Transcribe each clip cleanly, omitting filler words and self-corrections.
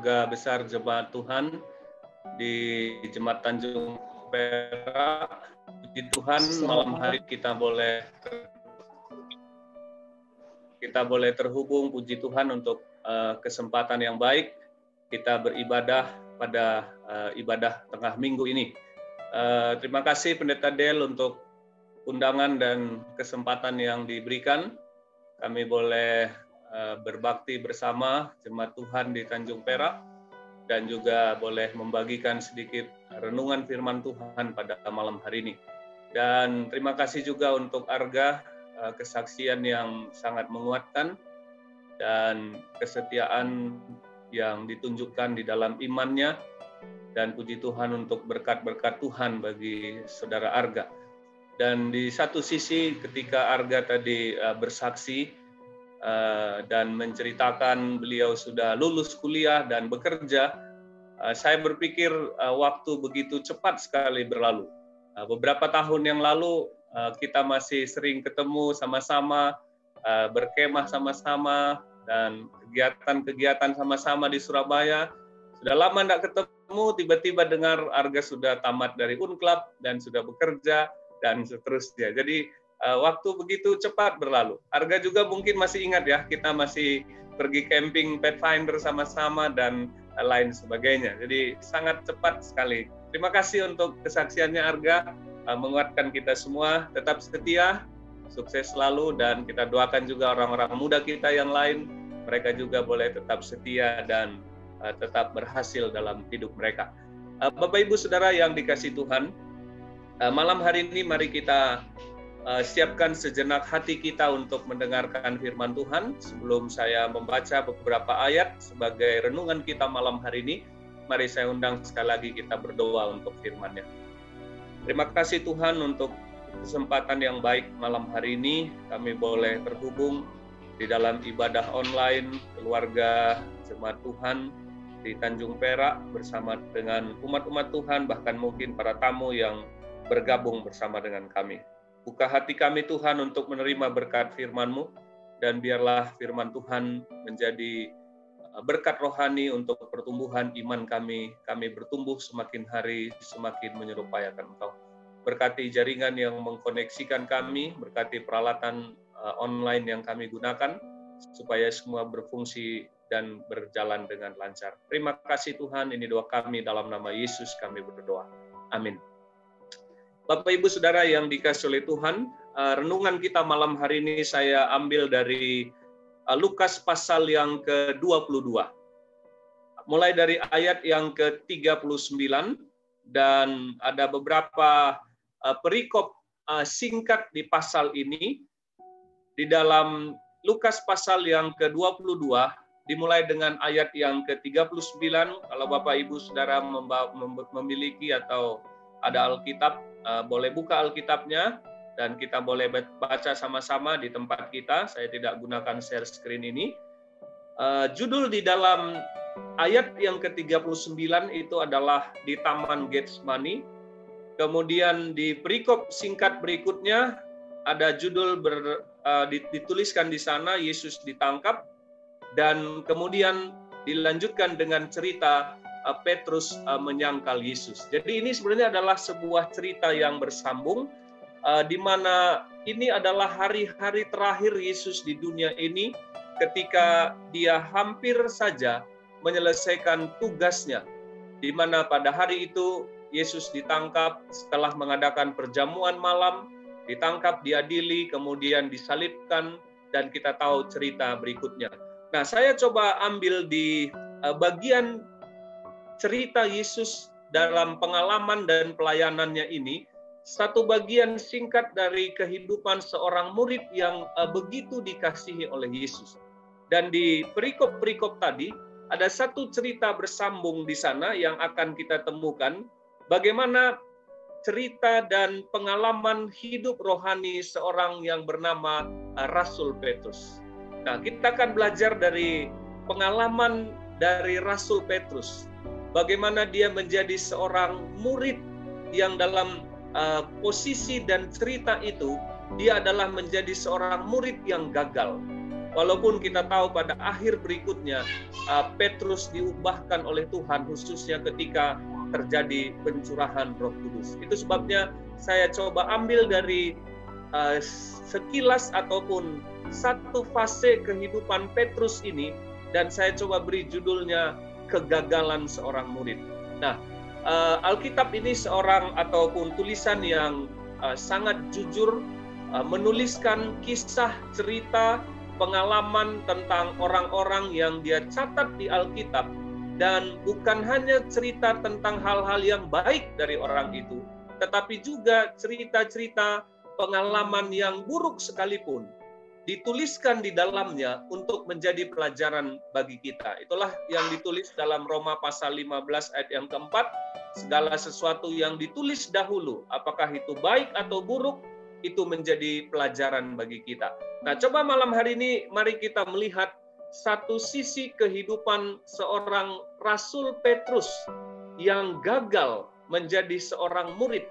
keluarga besar Jemaat Tuhan di Jemaat Tanjung Perak. Puji Tuhan, malam hari kita boleh terhubung, puji Tuhan, untuk kesempatan yang baik kita beribadah pada ibadah tengah minggu ini. Terima kasih Pendeta Del untuk undangan dan kesempatan yang diberikan. Kami boleh berbakti bersama Jemaat Tuhan di Tanjung Perak dan juga boleh membagikan sedikit renungan firman Tuhan pada malam hari ini. Dan terima kasih juga untuk Arga, kesaksian yang sangat menguatkan dan kesetiaan yang ditunjukkan di dalam imannya, dan puji Tuhan untuk berkat-berkat Tuhan bagi saudara Arga. Dan di satu sisi ketika Arga tadi bersaksi dan menceritakan beliau sudah lulus kuliah dan bekerja, saya berpikir waktu begitu cepat sekali berlalu. Beberapa tahun yang lalu kita masih sering ketemu sama-sama, berkemah sama-sama, dan kegiatan-kegiatan sama-sama di Surabaya. Sudah lama tidak ketemu, tiba-tiba dengar Arga sudah tamat dari Unclub dan sudah bekerja, dan seterusnya. Jadi waktu begitu cepat berlalu. Arga juga mungkin masih ingat ya, kita masih pergi camping Pathfinder sama-sama dan lain sebagainya. Jadi sangat cepat sekali. Terima kasih untuk kesaksiannya Arga, menguatkan kita semua, tetap setia, sukses selalu, dan kita doakan juga orang-orang muda kita yang lain, mereka juga boleh tetap setia dan tetap berhasil dalam hidup mereka. Bapak Ibu Saudara yang dikasihi Tuhan, malam hari ini mari kita siapkan sejenak hati kita untuk mendengarkan firman Tuhan. Sebelum saya membaca beberapa ayat sebagai renungan kita malam hari ini, mari saya undang sekali lagi kita berdoa untuk firman-Nya. Terima kasih Tuhan untuk kesempatan yang baik malam hari ini. Kami boleh terhubung di dalam ibadah online keluarga Jemaat Tuhan di Tanjung Perak bersama dengan umat-umat Tuhan, bahkan mungkin para tamu yang bergabung bersama dengan kami. Buka hati kami Tuhan untuk menerima berkat firman-Mu, dan biarlah firman Tuhan menjadi berkat rohani untuk pertumbuhan iman kami. Kami bertumbuh semakin hari, semakin menyerupai akan Engkau. Berkati jaringan yang mengkoneksikan kami, berkati peralatan online yang kami gunakan, supaya semua berfungsi dan berjalan dengan lancar. Terima kasih Tuhan, ini doa kami dalam nama Yesus kami berdoa. Amin. Bapak Ibu Saudara yang dikasihi oleh Tuhan, renungan kita malam hari ini saya ambil dari Lukas pasal yang ke-22. Mulai dari ayat yang ke-39, dan ada beberapa perikop singkat di pasal ini. Di dalam Lukas pasal yang ke-22, dimulai dengan ayat yang ke-39. Kalau Bapak Ibu Saudara memiliki atau ada Alkitab, boleh buka Alkitabnya, dan kita boleh baca sama-sama di tempat kita. Saya tidak gunakan share screen ini. Judul di dalam ayat yang ke-39 itu adalah di Taman Getsemani. Kemudian di perikop singkat berikutnya ada judul dituliskan di sana, Yesus ditangkap, dan kemudian dilanjutkan dengan cerita Petrus menyangkal Yesus. Jadi ini sebenarnya adalah sebuah cerita yang bersambung, di mana ini adalah hari-hari terakhir Yesus di dunia ini, ketika dia hampir saja menyelesaikan tugasnya, di mana pada hari itu Yesus ditangkap setelah mengadakan perjamuan malam, ditangkap, diadili, kemudian disalibkan, dan kita tahu cerita berikutnya. Nah, saya coba ambil di bagian cerita Yesus dalam pengalaman dan pelayanannya ini, satu bagian singkat dari kehidupan seorang murid yang begitu dikasihi oleh Yesus. Dan di perikop-perikop tadi, ada satu cerita bersambung di sana yang akan kita temukan, bagaimana cerita dan pengalaman hidup rohani seorang yang bernama Rasul Petrus. Nah, kita akan belajar dari pengalaman dari Rasul Petrus, bagaimana dia menjadi seorang murid yang dalam posisi dan cerita itu, dia adalah menjadi seorang murid yang gagal. Walaupun kita tahu pada akhir berikutnya Petrus diubahkan oleh Tuhan, khususnya ketika terjadi pencurahan Roh Kudus. Itu sebabnya saya coba ambil dari sekilas ataupun satu fase kehidupan Petrus ini, dan saya coba beri judulnya kegagalan seorang murid. Nah, Alkitab ini seorang ataupun tulisan yang sangat jujur, menuliskan kisah, cerita, pengalaman tentang orang-orang yang dia catat di Alkitab, dan bukan hanya cerita tentang hal-hal yang baik dari orang itu, tetapi juga cerita-cerita pengalaman yang buruk sekalipun dituliskan di dalamnya untuk menjadi pelajaran bagi kita. Itulah yang ditulis dalam Roma pasal 15 ayat yang keempat, segala sesuatu yang ditulis dahulu, apakah itu baik atau buruk, itu menjadi pelajaran bagi kita. Nah, coba malam hari ini mari kita melihat satu sisi kehidupan seorang Rasul Petrus yang gagal menjadi seorang murid.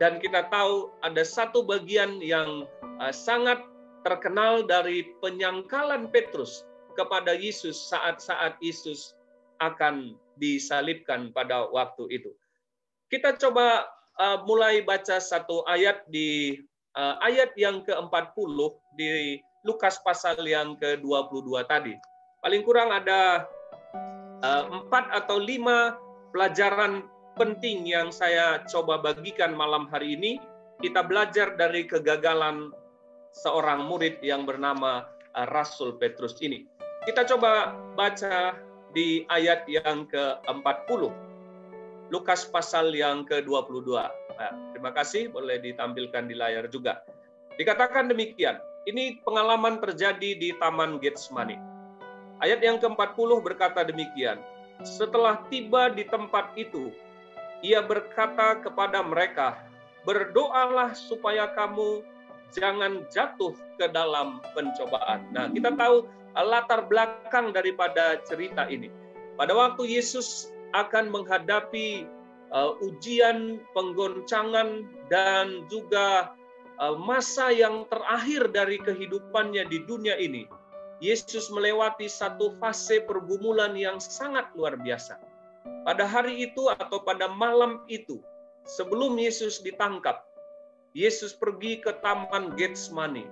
Dan kita tahu ada satu bagian yang sangat terkenal dari penyangkalan Petrus kepada Yesus saat-saat Yesus akan disalibkan pada waktu itu. Kita coba mulai baca satu ayat di ayat yang ke-40 di Lukas pasal yang ke-22 tadi. Paling kurang ada 4 atau 5 pelajaran penting yang saya coba bagikan malam hari ini. Kita belajar dari kegagalan seorang murid yang bernama Rasul Petrus ini. Kita coba baca di ayat yang ke-40. Lukas pasal yang ke-22. Nah, terima kasih, boleh ditampilkan di layar juga. Dikatakan demikian, ini pengalaman terjadi di Taman Getsemani. Ayat yang ke-40 berkata demikian, setelah tiba di tempat itu, ia berkata kepada mereka, berdoalah supaya kamu jangan jatuh ke dalam pencobaan. Nah, kita tahu latar belakang daripada cerita ini. Pada waktu Yesus akan menghadapi ujian, penggoncangan, dan juga masa yang terakhir dari kehidupannya di dunia ini, Yesus melewati satu fase pergumulan yang sangat luar biasa. Pada hari itu atau pada malam itu, sebelum Yesus ditangkap, Yesus pergi ke Taman Getsemani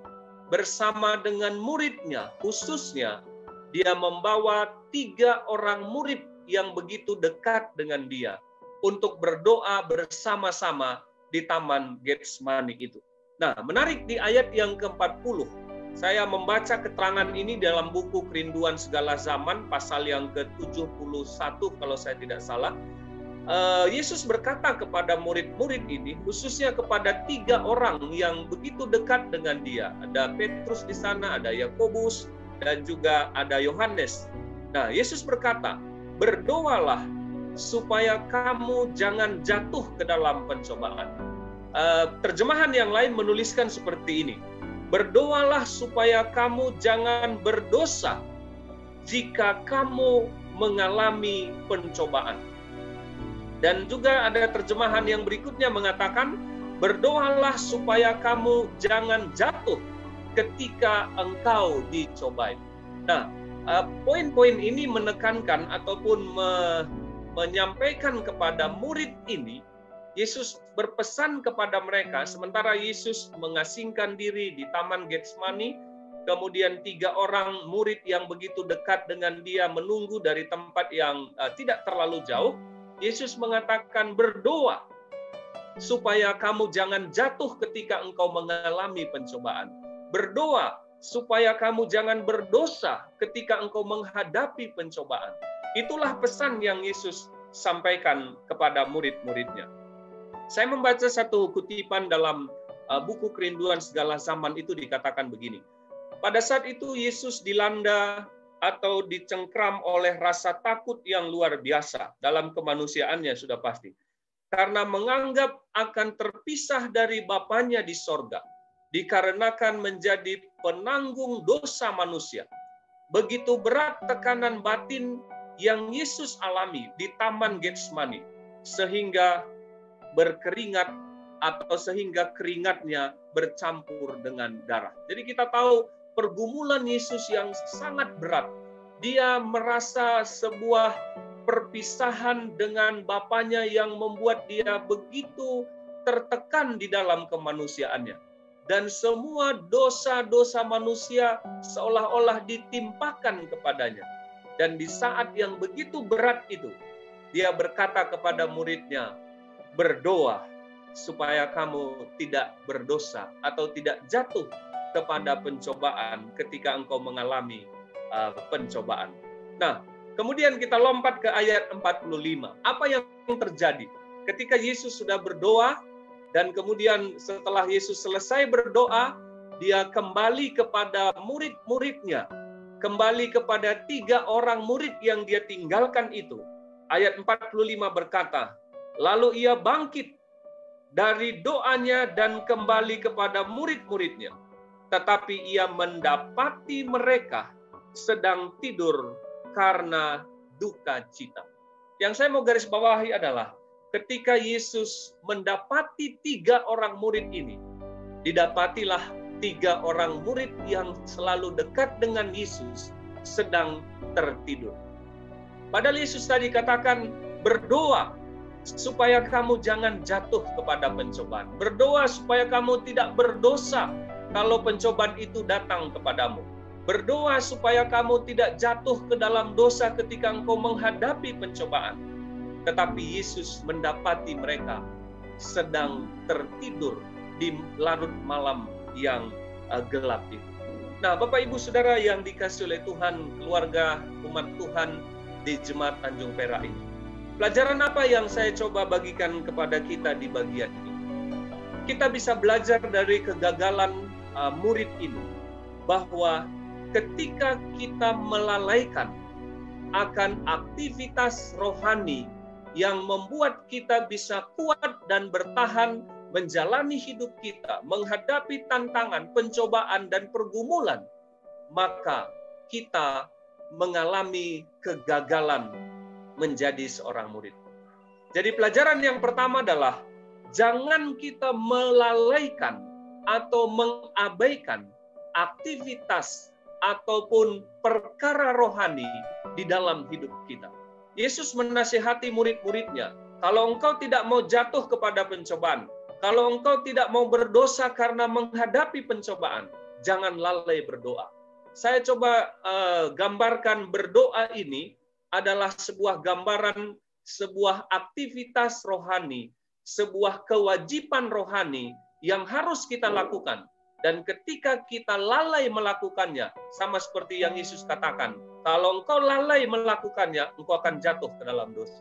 bersama dengan muridnya, khususnya dia membawa 3 orang murid yang begitu dekat dengan dia untuk berdoa bersama-sama di Taman Getsemani itu. Nah, menarik di ayat yang ke-40, saya membaca keterangan ini dalam buku Kerinduan Segala Zaman, pasal yang ke-71 kalau saya tidak salah. Yesus berkata kepada murid-murid ini, khususnya kepada 3 orang yang begitu dekat dengan dia. Ada Petrus di sana, ada Yakobus, dan juga ada Yohanes. Nah, Yesus berkata, berdoalah supaya kamu jangan jatuh ke dalam pencobaan. Terjemahan yang lain menuliskan seperti ini, berdoalah supaya kamu jangan berdosa jika kamu mengalami pencobaan. Dan juga ada terjemahan yang berikutnya mengatakan, berdoalah supaya kamu jangan jatuh ketika engkau dicobai. Nah, poin-poin ini menekankan ataupun menyampaikan kepada murid ini, Yesus berpesan kepada mereka, sementara Yesus mengasingkan diri di Taman Getsemani, kemudian 3 orang murid yang begitu dekat dengan dia menunggu dari tempat yang tidak terlalu jauh. Yesus mengatakan berdoa supaya kamu jangan jatuh ketika engkau mengalami pencobaan. Berdoa supaya kamu jangan berdosa ketika engkau menghadapi pencobaan. Itulah pesan yang Yesus sampaikan kepada murid-muridnya. Saya membaca satu kutipan dalam buku Kerinduan Segala Zaman, itu dikatakan begini. Pada saat itu Yesus dilanda atau dicengkram oleh rasa takut yang luar biasa dalam kemanusiaannya sudah pasti. Karena menganggap akan terpisah dari Bapanya di sorga, dikarenakan menjadi penanggung dosa manusia. Begitu berat tekanan batin yang Yesus alami di Taman Getsemani, sehingga sehingga keringatnya bercampur dengan darah. Jadi kita tahu pergumulan Yesus yang sangat berat. Dia merasa sebuah perpisahan dengan Bapanya yang membuat dia begitu tertekan di dalam kemanusiaannya. Dan semua dosa-dosa manusia seolah-olah ditimpakan kepadanya. Dan di saat yang begitu berat itu, dia berkata kepada muridnya, berdoa supaya kamu tidak berdosa atau tidak jatuh kepada pencobaan ketika engkau mengalami pencobaan. Nah, kemudian kita lompat ke ayat 45. Apa yang terjadi? Ketika Yesus sudah berdoa, dan kemudian setelah Yesus selesai berdoa, dia kembali kepada murid-muridnya. Kembali kepada 3 orang murid yang dia tinggalkan itu. Ayat 45 berkata, lalu ia bangkit dari doanya dan kembali kepada murid-muridnya. Tetapi ia mendapati mereka sedang tidur karena duka cita. Yang saya mau garis bawahi adalah ketika Yesus mendapati 3 orang murid ini, didapatilah 3 orang murid yang selalu dekat dengan Yesus sedang tertidur. Padahal Yesus tadi katakan, berdoa supaya kamu jangan jatuh kepada pencobaan. Berdoa supaya kamu tidak berdosa kalau pencobaan itu datang kepadamu. Berdoa supaya kamu tidak jatuh ke dalam dosa ketika engkau menghadapi pencobaan. Tetapi Yesus mendapati mereka sedang tertidur di larut malam yang gelap itu. Nah, Bapak Ibu Saudara yang dikasihi oleh Tuhan, keluarga umat Tuhan di Jemaat Tanjung Perak ini. Pelajaran apa yang saya coba bagikan kepada kita di bagian ini? Kita bisa belajar dari kegagalan murid ini, bahwa ketika kita melalaikan akan aktivitas rohani yang membuat kita bisa kuat dan bertahan menjalani hidup kita, menghadapi tantangan, pencobaan, dan pergumulan, maka kita mengalami kegagalan menjadi seorang murid. Jadi pelajaran yang pertama adalah jangan kita melalaikan atau mengabaikan aktivitas ataupun perkara rohani di dalam hidup kita. Yesus menasihati murid-muridnya, kalau engkau tidak mau jatuh kepada pencobaan, kalau engkau tidak mau berdosa karena menghadapi pencobaan, jangan lalai berdoa. Saya coba gambarkan berdoa ini adalah sebuah gambaran, sebuah aktivitas rohani, sebuah kewajiban rohani yang harus kita lakukan. Dan ketika kita lalai melakukannya, sama seperti yang Yesus katakan, kalau engkau lalai melakukannya, engkau akan jatuh ke dalam dosa.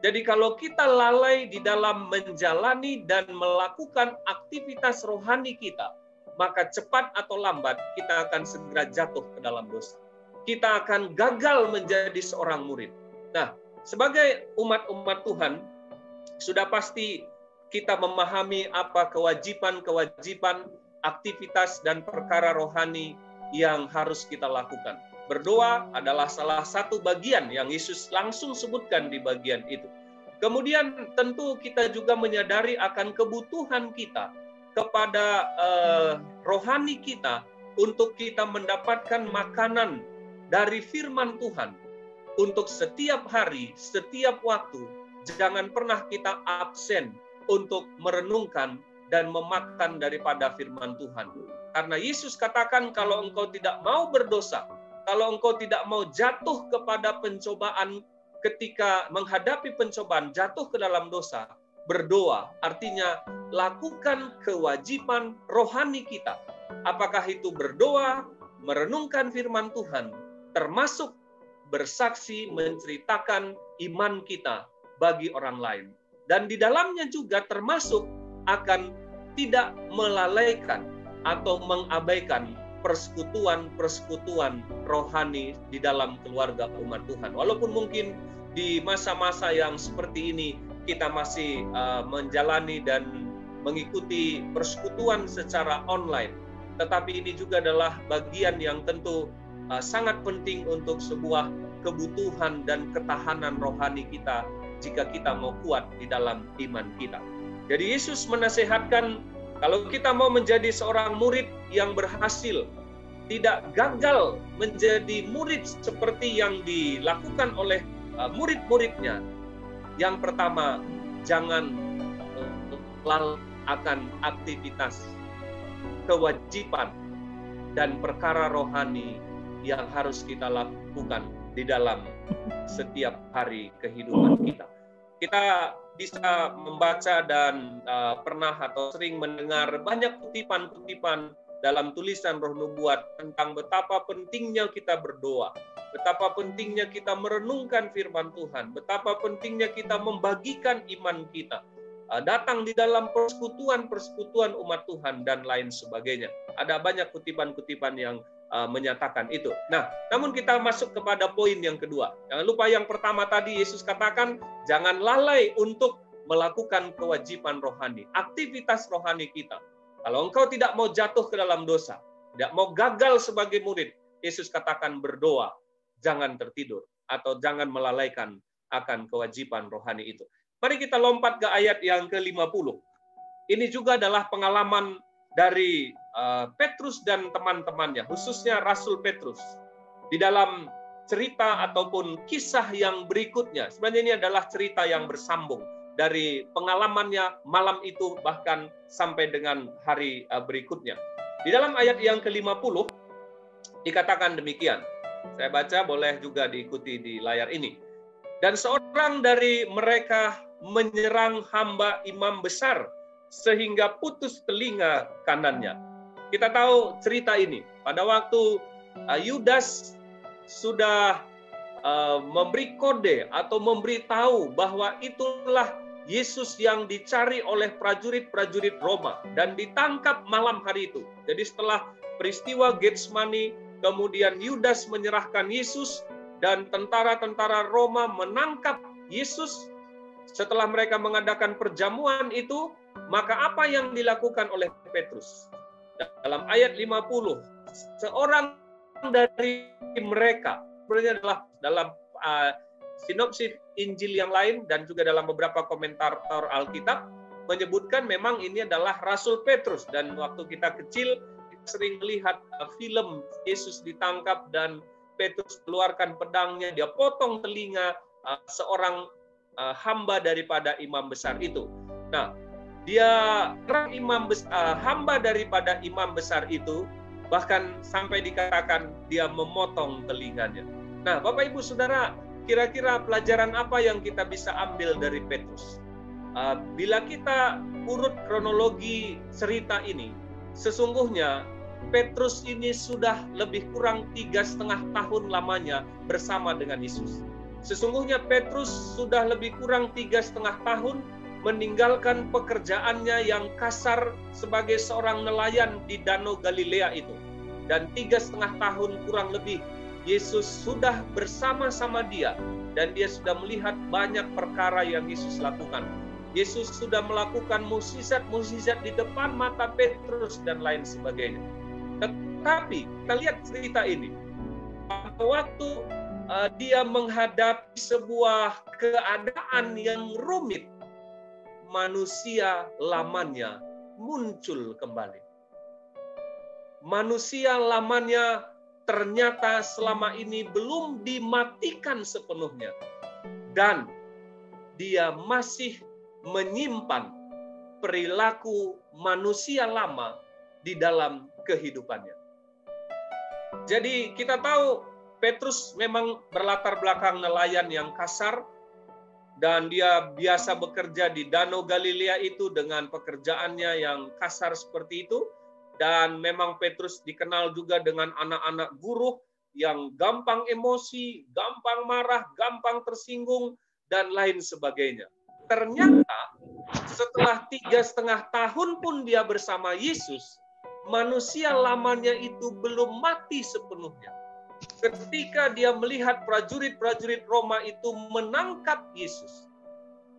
Jadi kalau kita lalai di dalam menjalani dan melakukan aktivitas rohani kita, maka cepat atau lambat kita akan segera jatuh ke dalam dosa. Kita akan gagal menjadi seorang murid. Nah, sebagai umat-umat Tuhan, sudah pasti kita memahami apa kewajiban-kewajiban, aktivitas dan perkara rohani yang harus kita lakukan. Berdoa adalah salah satu bagian yang Yesus langsung sebutkan di bagian itu. Kemudian tentu kita juga menyadari akan kebutuhan kita kepada rohani kita untuk kita mendapatkan makanan dari firman Tuhan. Untuk setiap hari, setiap waktu, jangan pernah kita absen untuk merenungkan dan memakan daripada firman Tuhan. Karena Yesus katakan kalau engkau tidak mau berdosa, kalau engkau tidak mau jatuh kepada pencobaan ketika menghadapi pencobaan, jatuh ke dalam dosa, berdoa. Artinya lakukan kewajiban rohani kita. Apakah itu berdoa, merenungkan firman Tuhan, termasuk bersaksi menceritakan iman kita bagi orang lain. Dan di dalamnya juga termasuk akan tidak melalaikan atau mengabaikan persekutuan-persekutuan rohani di dalam keluarga umat Tuhan. Walaupun mungkin di masa-masa yang seperti ini kita masih menjalani dan mengikuti persekutuan secara online, tetapi ini juga adalah bagian yang tentu sangat penting untuk sebuah kebutuhan dan ketahanan rohani kita jika kita mau kuat di dalam iman kita. Jadi Yesus menasihatkan kalau kita mau menjadi seorang murid yang berhasil, tidak gagal menjadi murid seperti yang dilakukan oleh murid-muridnya. Yang pertama, jangan lalai akan aktivitas, kewajiban, dan perkara rohani yang harus kita lakukan di dalam setiap hari kehidupan kita. Kita bisa membaca dan pernah atau sering mendengar banyak kutipan-kutipan dalam tulisan Roh Nubuat tentang betapa pentingnya kita berdoa, betapa pentingnya kita merenungkan firman Tuhan, betapa pentingnya kita membagikan iman kita, datang di dalam persekutuan umat Tuhan, dan lain sebagainya. Ada banyak kutipan-kutipan yang menyatakan itu. Nah, namun kita masuk kepada poin yang kedua. Jangan lupa yang pertama tadi Yesus katakan, jangan lalai untuk melakukan kewajiban rohani, aktivitas rohani kita. Kalau engkau tidak mau jatuh ke dalam dosa, tidak mau gagal sebagai murid, Yesus katakan berdoa, jangan tertidur, atau jangan melalaikan akan kewajiban rohani itu. Mari kita lompat ke ayat yang ke-50. Ini juga adalah pengalaman dari Petrus dan teman-temannya, khususnya Rasul Petrus. Di dalam cerita ataupun kisah yang berikutnya, sebenarnya ini adalah cerita yang bersambung dari pengalamannya malam itu bahkan sampai dengan hari berikutnya. Di dalam ayat yang ke-50 dikatakan demikian. Saya baca, boleh juga diikuti di layar ini. Dan seorang dari mereka menyerang hamba imam besar sehingga putus telinga kanannya. Kita tahu cerita ini. Pada waktu Yudas sudah memberi kode atau memberitahu bahwa itulah Yesus yang dicari oleh prajurit-prajurit Roma dan ditangkap malam hari itu. Jadi setelah peristiwa Getsemani, kemudian Yudas menyerahkan Yesus dan tentara-tentara Roma menangkap Yesus. Setelah mereka mengadakan perjamuan itu, maka apa yang dilakukan oleh Petrus? Dalam ayat 50, seorang dari mereka, sebenarnya adalah dalam sinopsis Injil yang lain dan juga dalam beberapa komentator Alkitab menyebutkan memang ini adalah Rasul Petrus. Dan waktu kita kecil kita sering melihat film Yesus ditangkap dan Petrus keluarkan pedangnya, dia potong telinga seorang hamba daripada imam besar itu. Nah, dia hamba daripada imam besar itu, bahkan sampai dikatakan dia memotong telinganya. Nah, Bapak Ibu Saudara, kira-kira pelajaran apa yang kita bisa ambil dari Petrus? Bila kita urut kronologi cerita ini, sesungguhnya Petrus ini sudah lebih kurang 3,5 tahun lamanya bersama dengan Yesus. Sesungguhnya Petrus sudah lebih kurang 3,5 tahun meninggalkan pekerjaannya yang kasar sebagai seorang nelayan di Danau Galilea itu. Dan 3,5 tahun kurang lebih Yesus sudah bersama-sama dia dan dia sudah melihat banyak perkara yang Yesus lakukan. Yesus sudah melakukan mukjizat-mukjizat di depan mata Petrus dan lain sebagainya. Tetapi kita lihat cerita ini. Pada waktu dia menghadapi sebuah keadaan yang rumit, manusia lamanya muncul kembali. Manusia lamanya ternyata selama ini belum dimatikan sepenuhnya. Dan dia masih menyimpan perilaku manusia lama di dalam kehidupannya. Jadi kita tahu Petrus memang berlatar belakang nelayan yang kasar, dan dia biasa bekerja di Danau Galilea itu dengan pekerjaannya yang kasar seperti itu. Dan memang Petrus dikenal juga dengan anak-anak buruh yang gampang emosi, gampang marah, gampang tersinggung, dan lain sebagainya. Ternyata setelah 3,5 tahun pun dia bersama Yesus, manusia lamanya itu belum mati sepenuhnya. Ketika dia melihat prajurit-prajurit Roma itu menangkap Yesus,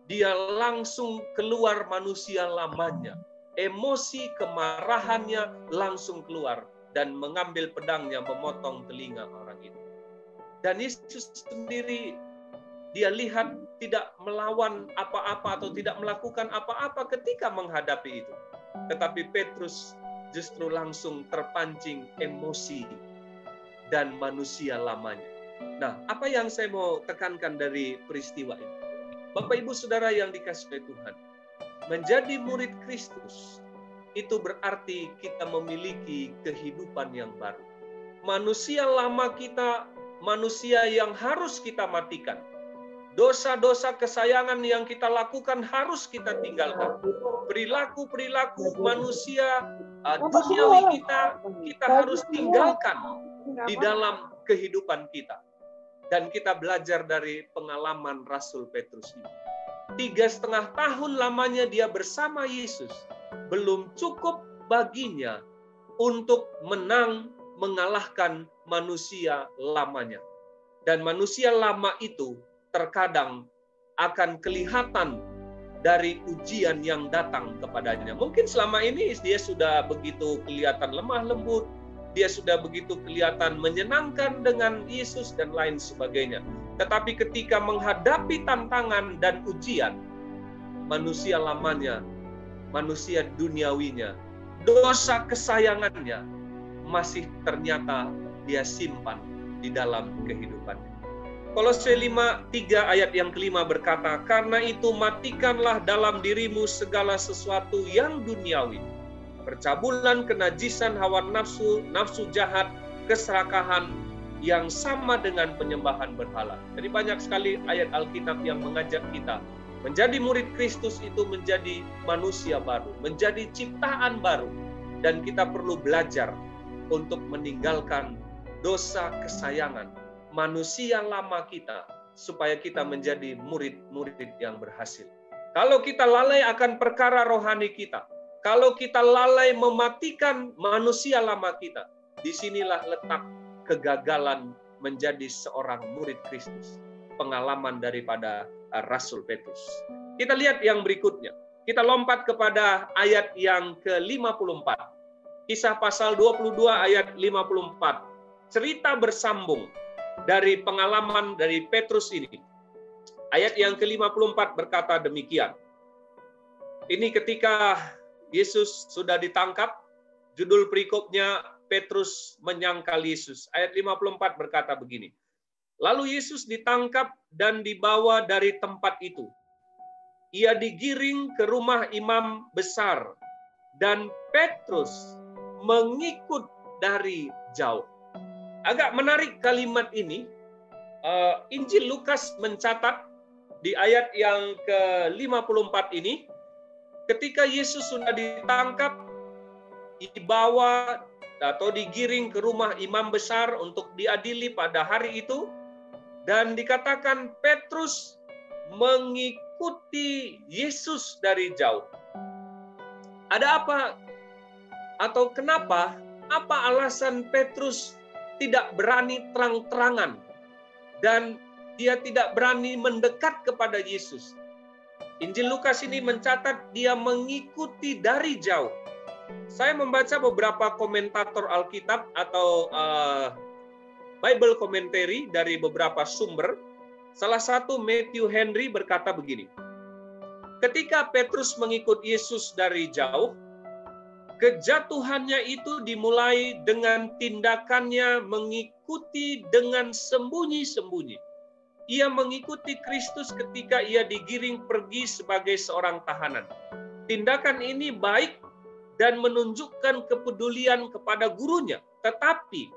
dia langsung keluar manusia lamanya. Emosi kemarahannya langsung keluar dan mengambil pedangnya memotong telinga orang itu. Dan Yesus sendiri dia lihat tidak melawan apa-apa atau tidak melakukan apa-apa ketika menghadapi itu. Tetapi Petrus justru langsung terpancing emosi dan manusia lamanya. Nah, apa yang saya mau tekankan dari peristiwa ini? Bapak Ibu Saudara yang dikasihi Tuhan, menjadi murid Kristus itu berarti kita memiliki kehidupan yang baru. Manusia lama kita, manusia yang harus kita matikan. Dosa-dosa kesayangan yang kita lakukan harus kita tinggalkan. Perilaku-perilaku manusia duniawi kita harus tinggalkan di dalam kehidupan kita. Dan kita belajar dari pengalaman Rasul Petrus ini. 3,5 tahun lamanya dia bersama Yesus. Belum cukup baginya untuk mengalahkan manusia lamanya. Dan manusia lama itu terkadang akan kelihatan dari ujian yang datang kepadanya. Mungkin selama ini dia sudah begitu kelihatan lemah lembut, dia sudah begitu kelihatan menyenangkan dengan Yesus dan lain sebagainya. Tetapi ketika menghadapi tantangan dan ujian, manusia lamanya, manusia duniawinya, dosa kesayangannya masih ternyata dia simpan di dalam kehidupannya. Kolose 5:3 ayat yang kelima berkata, karena itu matikanlah dalam dirimu segala sesuatu yang duniawi, percabulan, kenajisan, hawa nafsu, nafsu jahat, keserakahan yang sama dengan penyembahan berhala. Jadi banyak sekali ayat Alkitab yang mengajak kita menjadi murid Kristus itu menjadi manusia baru, menjadi ciptaan baru. Dan kita perlu belajar untuk meninggalkan dosa kesayangan manusia lama kita, supaya kita menjadi murid-murid yang berhasil. Kalau kita lalai akan perkara rohani kita, kalau kita lalai mematikan manusia lama kita, disinilah letak kegagalan menjadi seorang murid Kristus. Pengalaman daripada Rasul Petrus. Kita lihat yang berikutnya. Kita lompat kepada ayat yang ke-54. Kisah pasal 22 ayat 54. Cerita bersambung dari pengalaman dari Petrus ini. Ayat yang ke-54 berkata demikian. Ini ketika Yesus sudah ditangkap, judul perikopnya Petrus menyangkal Yesus. Ayat 54 berkata begini. Lalu Yesus ditangkap dan dibawa dari tempat itu. Ia digiring ke rumah imam besar dan Petrus mengikut dari jauh. Agak menarik kalimat ini. Injil Lukas mencatat di ayat yang ke-54 ini, ketika Yesus sudah ditangkap, dibawa atau digiring ke rumah imam besar untuk diadili pada hari itu, dan dikatakan Petrus mengikuti Yesus dari jauh. Ada apa atau kenapa? Apa alasan Petrus tidak berani terang-terangan dan dia tidak berani mendekat kepada Yesus? Injil Lukas ini mencatat dia mengikuti dari jauh. Saya membaca beberapa komentator Alkitab atau Bible commentary dari beberapa sumber. Salah satu Matthew Henry berkata begini. Ketika Petrus mengikut Yesus dari jauh, kejatuhannya itu dimulai dengan tindakannya mengikuti dengan sembunyi-sembunyi. Ia mengikuti Kristus ketika ia digiring pergi sebagai seorang tahanan. Tindakan ini baik dan menunjukkan kepedulian kepada gurunya, tetapi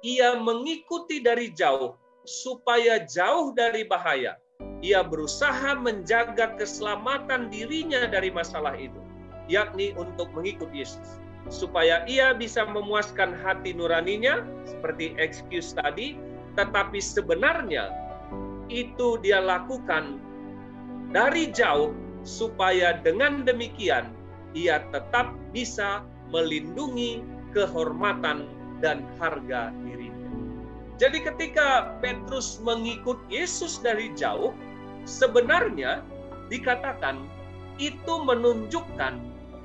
ia mengikuti dari jauh supaya jauh dari bahaya. Ia berusaha menjaga keselamatan dirinya dari masalah itu, yakni untuk mengikut Yesus, supaya ia bisa memuaskan hati nuraninya seperti excuse tadi, tetapi sebenarnya itu dia lakukan dari jauh supaya dengan demikian ia tetap bisa melindungi kehormatan dan harga dirinya. Jadi ketika Petrus mengikut Yesus dari jauh, sebenarnya dikatakan itu menunjukkan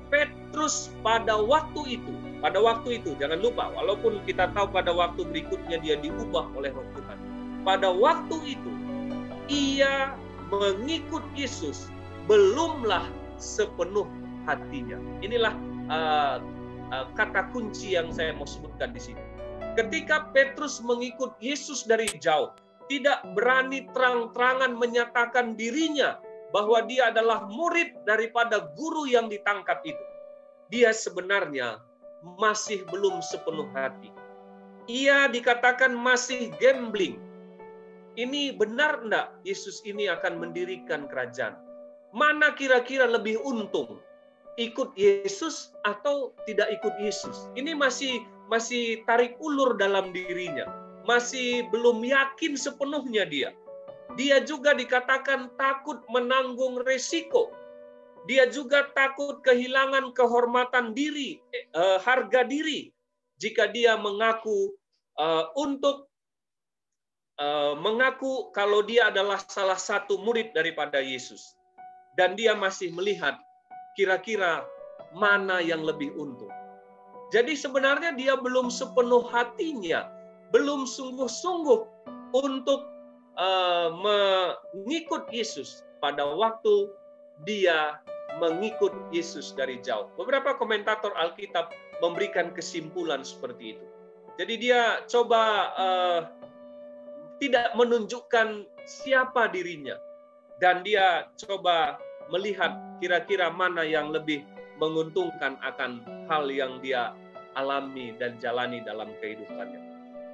Petrus pada waktu itu. Pada waktu itu, jangan lupa, walaupun kita tahu pada waktu berikutnya dia diubah oleh Roh Tuhan. Pada waktu itu, ia mengikut Yesus belumlah sepenuh hatinya. Inilah kata kunci yang saya mau sebutkan di sini. Ketika Petrus mengikut Yesus dari jauh, tidak berani terang-terangan menyatakan dirinya bahwa dia adalah murid daripada guru yang ditangkap itu. Dia sebenarnya masih belum sepenuh hati. Ia dikatakan masih gambling. Ini benar enggak Yesus ini akan mendirikan kerajaan? Mana kira-kira lebih untung? Ikut Yesus atau tidak ikut Yesus? Ini masih tarik ulur dalam dirinya. Masih belum yakin sepenuhnya dia. Dia juga dikatakan takut menanggung resiko. Dia juga takut kehilangan kehormatan diri, harga diri, jika dia mengaku mengaku kalau dia adalah salah satu murid daripada Yesus. Dan dia masih melihat kira-kira mana yang lebih untung. Jadi sebenarnya dia belum sepenuh hatinya, belum sungguh-sungguh untuk mengikut Yesus pada waktu dia mengikut Yesus dari jauh. Beberapa komentator Alkitab memberikan kesimpulan seperti itu. Jadi dia coba tidak menunjukkan siapa dirinya, dan dia coba melihat kira-kira mana yang lebih menguntungkan akan hal yang dia alami dan jalani dalam kehidupannya.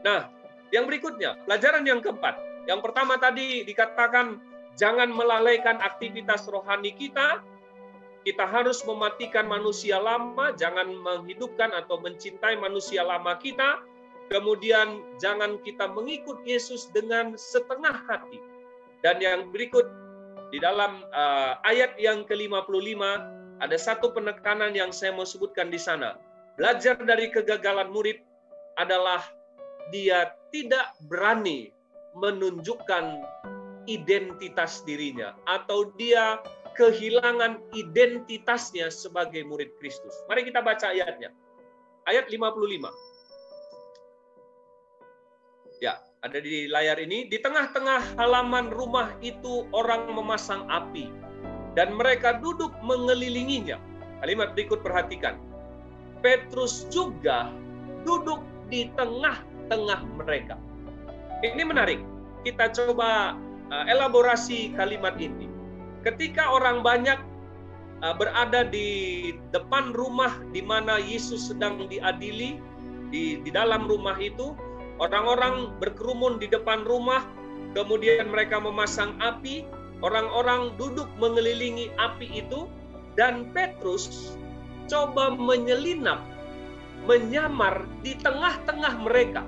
Nah, yang berikutnya, pelajaran yang keempat. Yang pertama tadi dikatakan jangan melalaikan aktivitas rohani kita. Kita harus mematikan manusia lama, jangan menghidupkan atau mencintai manusia lama kita. Kemudian jangan kita mengikut Yesus dengan setengah hati. Dan yang berikut, di dalam ayat yang ke-55, ada satu penekanan yang saya mau sebutkan di sana. Belajar dari kegagalan murid adalah dia tidak berani menunjukkan identitas dirinya, atau dia kehilangan identitasnya sebagai murid Kristus. Mari kita baca ayatnya. Ayat 55. Ya, ada di layar ini. Di tengah-tengah halaman rumah itu orang memasang api, dan mereka duduk mengelilinginya. Kalimat berikut perhatikan. Petrus juga duduk di tengah-tengah mereka. Ini menarik. Kita coba elaborasi kalimat ini. Ketika orang banyak berada di depan rumah di mana Yesus sedang diadili, di dalam rumah itu, orang-orang berkerumun di depan rumah, kemudian mereka memasang api, orang-orang duduk mengelilingi api itu, dan Petrus coba menyelinap, menyamar di tengah-tengah mereka.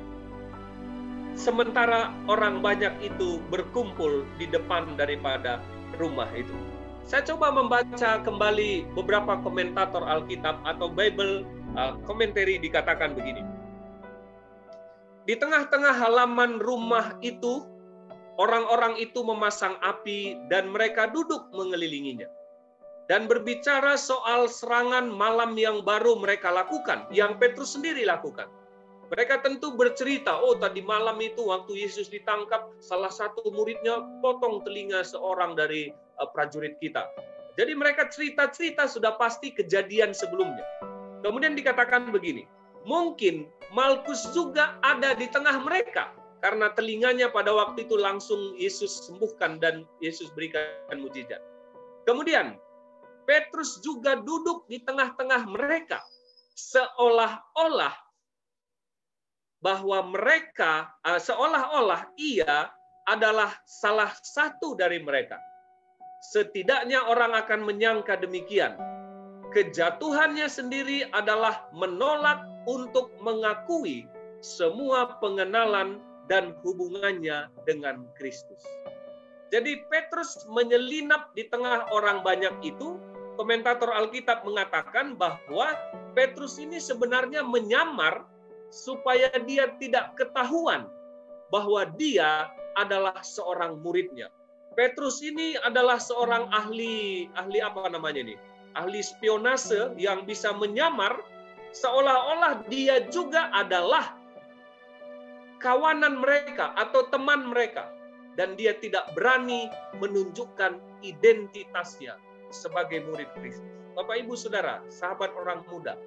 Sementara orang banyak itu berkumpul di depan daripada rumah itu. Saya coba membaca kembali beberapa komentator Alkitab atau Bible commentary, dikatakan begini. Di tengah-tengah halaman rumah itu, orang-orang itu memasang api dan mereka duduk mengelilinginya. Dan berbicara soal serangan malam yang baru mereka lakukan, yang Petrus sendiri lakukan. Mereka tentu bercerita, oh tadi malam itu waktu Yesus ditangkap, salah satu muridnya potong telinga seorang dari prajurit kita. Jadi mereka cerita-cerita sudah pasti kejadian sebelumnya. Kemudian dikatakan begini, mungkin Malkus juga ada di tengah mereka, karena telinganya pada waktu itu langsung Yesus sembuhkan dan Yesus berikan mujizat. Kemudian Petrus juga duduk di tengah-tengah mereka, seolah-olah bahwa mereka, seolah-olah ia adalah salah satu dari mereka. Setidaknya orang akan menyangka demikian. Kejatuhannya sendiri adalah menolak untuk mengakui semua pengenalan dan hubungannya dengan Kristus. Jadi Petrus menyelinap di tengah orang banyak itu. Komentator Alkitab mengatakan bahwa Petrus ini sebenarnya menyamar supaya dia tidak ketahuan bahwa dia adalah seorang muridnya. Petrus ini adalah seorang ahli apa namanya ini? Ahli spionase yang bisa menyamar seolah-olah dia juga adalah kawanan mereka atau teman mereka, dan dia tidak berani menunjukkan identitasnya sebagai murid Kristus. Bapak, Ibu, Saudara, sahabat orang muda,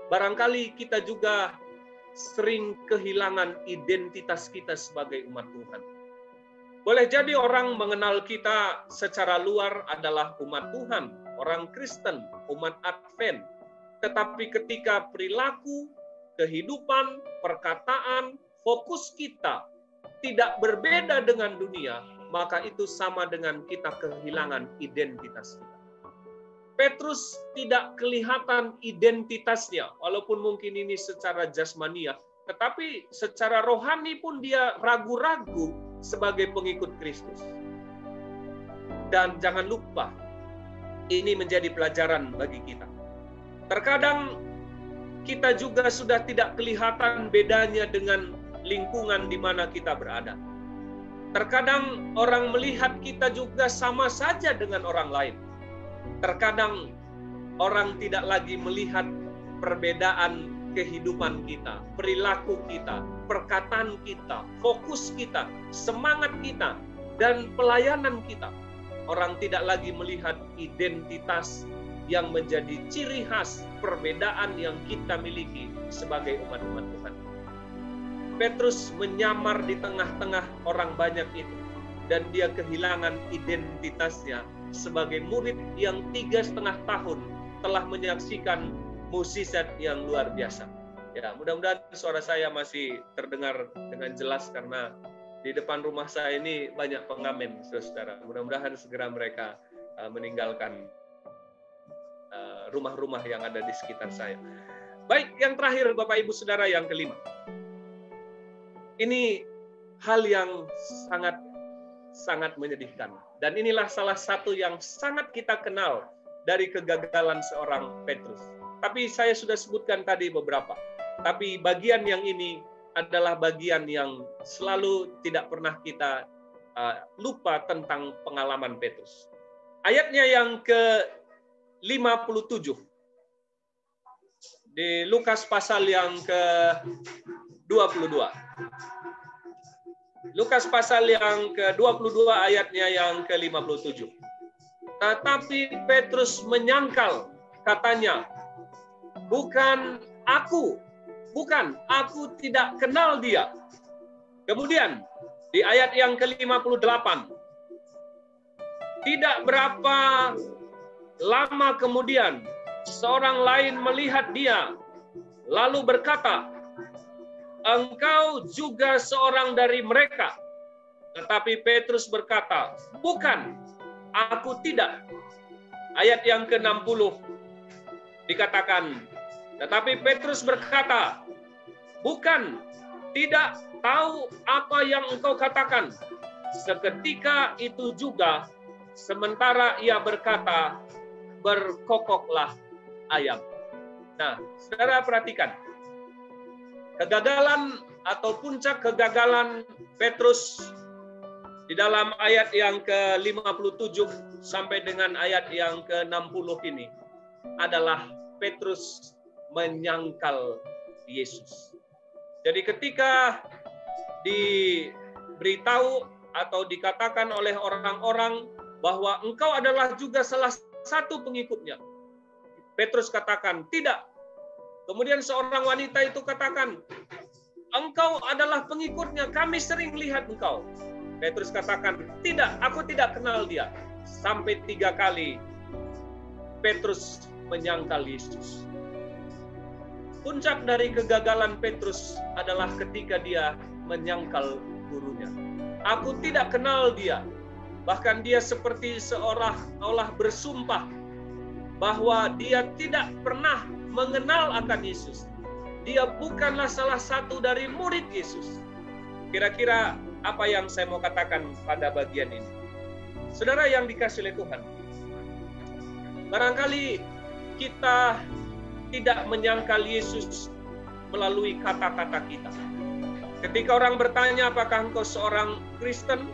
barangkali kita juga sering kehilangan identitas kita sebagai umat Tuhan. Boleh jadi orang mengenal kita secara luar adalah umat Tuhan, orang Kristen, umat Advent. Tetapi ketika perilaku, kehidupan, perkataan, fokus kita tidak berbeda dengan dunia, maka itu sama dengan kita kehilangan identitas kita. Petrus tidak kelihatan identitasnya, walaupun mungkin ini secara jasmania, tetapi secara rohani pun dia ragu-ragu sebagai pengikut Kristus. Dan jangan lupa, ini menjadi pelajaran bagi kita. Terkadang kita juga sudah tidak kelihatan bedanya dengan lingkungan di mana kita berada. Terkadang orang melihat kita juga sama saja dengan orang lain. Terkadang orang tidak lagi melihat perbedaan kehidupan kita, perilaku kita, perkataan kita, fokus kita, semangat kita, dan pelayanan kita. Orang tidak lagi melihat identitas yang menjadi ciri khas perbedaan yang kita miliki sebagai umat-umat Tuhan. Petrus menyamar di tengah-tengah orang banyak itu, dan dia kehilangan identitasnya sebagai murid yang 3,5 tahun telah menyaksikan mukjizat yang luar biasa. Ya, mudah-mudahan suara saya masih terdengar dengan jelas karena di depan rumah saya ini banyak pengamen, saudara. Mudah-mudahan segera mereka meninggalkan rumah-rumah yang ada di sekitar saya. Baik, yang terakhir Bapak Ibu Saudara yang kelima. Ini hal yang sangat menyedihkan. Dan inilah salah satu yang sangat kita kenal dari kegagalan seorang Petrus. Tapi saya sudah sebutkan tadi beberapa. Tapi bagian yang ini adalah bagian yang selalu tidak pernah kita lupa tentang pengalaman Petrus. Ayatnya yang ke-57. Di Lukas pasal yang ke-22. Lukas pasal yang ke-22 ayatnya yang ke-57. Tetapi Petrus menyangkal, katanya, bukan, aku tidak kenal dia. Kemudian di ayat yang ke-58, tidak berapa lama kemudian seorang lain melihat dia, lalu berkata, engkau juga seorang dari mereka. Tetapi Petrus berkata, bukan, aku tidak. Ayat yang ke-60 dikatakan, tetapi Petrus berkata, bukan, tidak tahu apa yang engkau katakan. Seketika itu juga, sementara ia berkata, berkokoklah ayam. Nah, saudara perhatikan, kegagalan atau puncak kegagalan Petrus di dalam ayat yang ke-57 sampai dengan ayat yang ke-60 ini adalah Petrus menyangkal Yesus. Jadi ketika diberitahu atau dikatakan oleh orang-orang bahwa engkau adalah juga salah satu pengikutnya, Petrus katakan, tidak. Kemudian seorang wanita itu katakan, engkau adalah pengikutnya, kami sering lihat engkau. Petrus katakan, tidak, aku tidak kenal dia. Sampai 3 kali Petrus menyangkal Yesus. Puncak dari kegagalan Petrus adalah ketika dia menyangkal gurunya. Aku tidak kenal dia. Bahkan dia seperti seolah-olah bersumpah bahwa dia tidak pernah mengenal akan Yesus. Dia bukanlah salah satu dari murid Yesus. Kira-kira apa yang saya mau katakan pada bagian ini? Saudara yang dikasihi oleh Tuhan, barangkali kita tidak menyangkal Yesus melalui kata-kata kita. Ketika orang bertanya, apakah engkau seorang Kristen?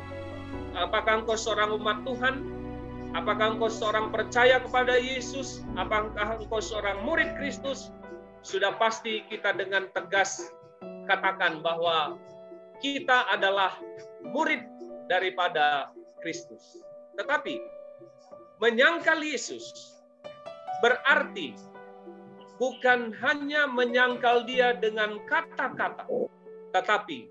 Apakah engkau seorang umat Tuhan? Apakah engkau seorang percaya kepada Yesus? Apakah engkau seorang murid Kristus? Sudah pasti kita dengan tegas katakan bahwa kita adalah murid daripada Kristus. Tetapi menyangkal Yesus berarti bukan hanya menyangkal dia dengan kata-kata, tetapi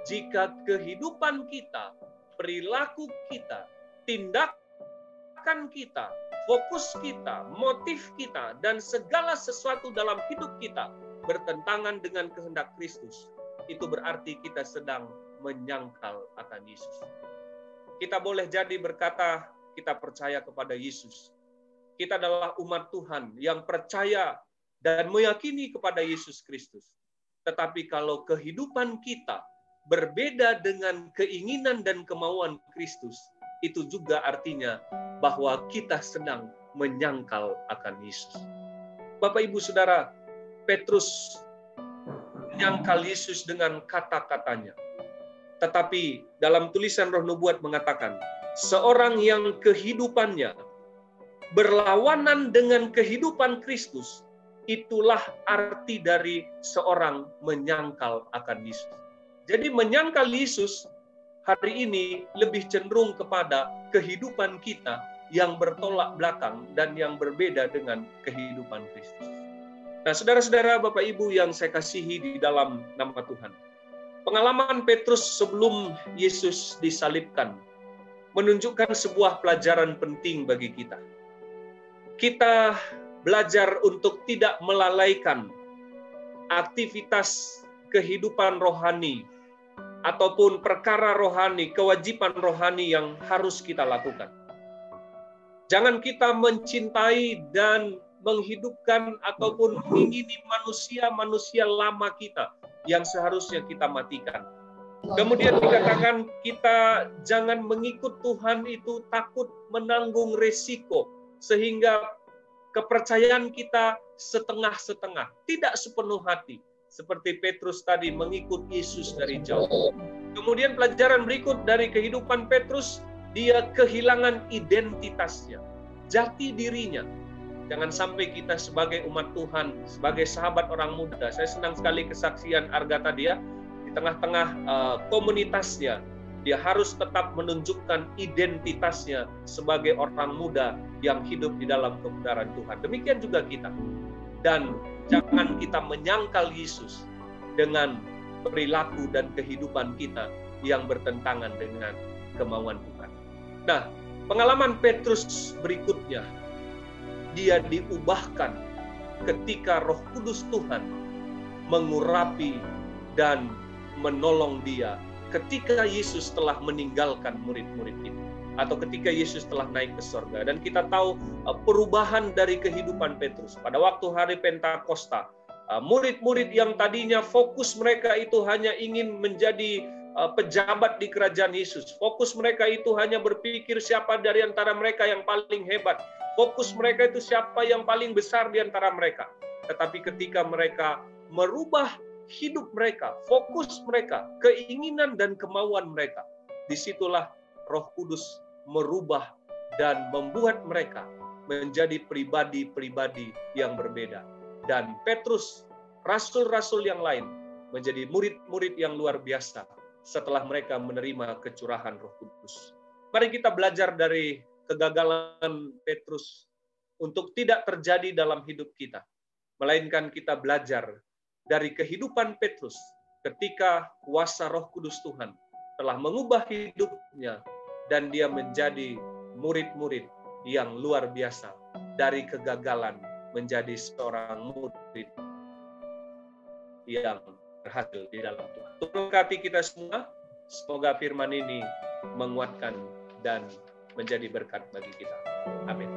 jika kehidupan kita, perilaku kita, tindakan kita, fokus kita, motif kita, dan segala sesuatu dalam hidup kita bertentangan dengan kehendak Kristus, itu berarti kita sedang menyangkal akan Yesus. Kita boleh jadi berkata, kita percaya kepada Yesus. Kita adalah umat Tuhan yang percaya dan meyakini kepada Yesus Kristus. Tetapi kalau kehidupan kita berbeda dengan keinginan dan kemauan Kristus, itu juga artinya bahwa kita sedang menyangkal akan Yesus. Bapak, Ibu, Saudara, Petrus menyangkal Yesus dengan kata-katanya. Tetapi dalam tulisan Roh Nubuat mengatakan, seorang yang kehidupannya berlawanan dengan kehidupan Kristus, itulah arti dari seorang menyangkal akan Yesus. Jadi menyangkal Yesus hari ini lebih cenderung kepada kehidupan kita yang bertolak belakang dan yang berbeda dengan kehidupan Kristus. Nah, saudara-saudara, Bapak Ibu yang saya kasihi di dalam nama Tuhan, pengalaman Petrus sebelum Yesus disalibkan menunjukkan sebuah pelajaran penting bagi kita. Kita belajar untuk tidak melalaikan aktivitas kehidupan rohani ataupun perkara rohani, kewajiban rohani yang harus kita lakukan. Jangan kita mencintai dan menghidupkan ataupun mengingini manusia-manusia lama kita yang seharusnya kita matikan. Kemudian dikatakan kita jangan mengikut Tuhan itu takut menanggung resiko, sehingga kepercayaan kita setengah-setengah, tidak sepenuh hati. Seperti Petrus tadi mengikut Yesus dari jauh. Kemudian pelajaran berikut dari kehidupan Petrus, dia kehilangan identitasnya, jati dirinya. Jangan sampai kita sebagai umat Tuhan, sebagai sahabat orang muda, saya senang sekali kesaksian Arga tadi ya, di tengah-tengah komunitasnya, dia harus tetap menunjukkan identitasnya sebagai orang muda yang hidup di dalam kebenaran Tuhan. Demikian juga kita. Dan jangan kita menyangkal Yesus dengan perilaku dan kehidupan kita yang bertentangan dengan kemauan Tuhan. Nah, pengalaman Petrus berikutnya, dia diubahkan ketika Roh Kudus Tuhan mengurapi dan menolong dia ketika Yesus telah meninggalkan murid-murid itu, atau ketika Yesus telah naik ke surga. Dan kita tahu perubahan dari kehidupan Petrus. Pada waktu hari Pentakosta, murid-murid yang tadinya fokus mereka itu hanya ingin menjadi pejabat di kerajaan Yesus. Fokus mereka itu hanya berpikir siapa dari antara mereka yang paling hebat. Fokus mereka itu siapa yang paling besar di antara mereka. Tetapi ketika mereka merubah hidup mereka, fokus mereka, keinginan dan kemauan mereka, disitulah Roh Kudus merubah dan membuat mereka menjadi pribadi-pribadi yang berbeda. Dan Petrus, rasul-rasul yang lain, menjadi murid-murid yang luar biasa setelah mereka menerima kecurahan Roh Kudus. Mari kita belajar dari kegagalan Petrus untuk tidak terjadi dalam hidup kita, melainkan kita belajar dari kehidupan Petrus ketika kuasa Roh Kudus Tuhan telah mengubah hidupnya dan dia menjadi murid-murid yang luar biasa, dari kegagalan menjadi seorang murid yang berhasil di dalam Tuhan. Berkati kita semua, semoga firman ini menguatkan dan menjadi berkat bagi kita. Amin.